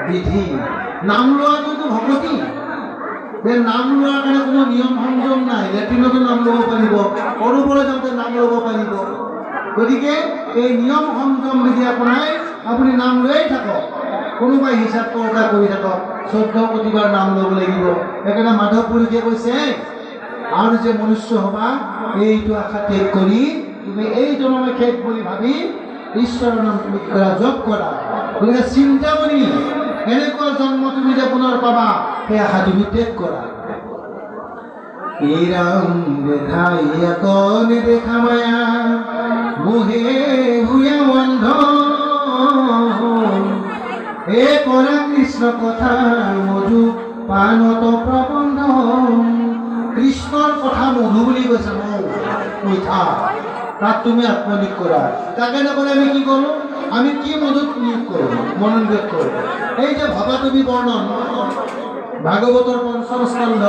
বিধি নাম লোৱা কিন্তু ভকতি নাম লোৱাৰ কাৰণে কোনো নিয়ম সংযম নাই লেট্ৰিনতো নাম ল'ব পাৰিব সৰুবলৈ যাওঁতে নাম ল'ব পাৰিব গতিকে এই নিয়ম সংযম বিধি আপোনাৰ আপুনি নাম লৈয়ে থাকক কোনোবাই হিচাপ কৰোঁতা কৰি থাকক 14 কোটিবাৰ নাম ল'ব লাগিব সেইকাৰণে মাধৱ পুৰুষে কৈছে আৰু যে মনুষ্য হবা এইটো আশা ত্যাগ কৰি তুমি এই জনমে শেষ বুলি ভাবি ঈশ্বৰৰ নাম তুমি কৰা জপ কৰা গতিকে চিন্তামণি এনেকুৱা জন্ম তুমি যে পুনৰ পাবা সেই আশা তুমি ত্যাগ কৰা এই ৰাম দেখাই অকণ দেখা মায়া মোহে হুয়া বন্ধ হে কৰা কৃষ্ণ কথা মধু পানত প্ৰবন্ধ কৃষ্ণৰ কথা মধু বুলি কৈছে মিঠা তাক তুমি আত্মনিয়োগ কৰা তাকে নকলে আমি কি কৰোঁ আমি কি মধুত নিয়োগ কৰোঁ মনোনিয়োগ কৰোঁ এই যে ভৱাটৱী বৰ্ণন ভাগৱতৰ ৫ম স্কন্ধ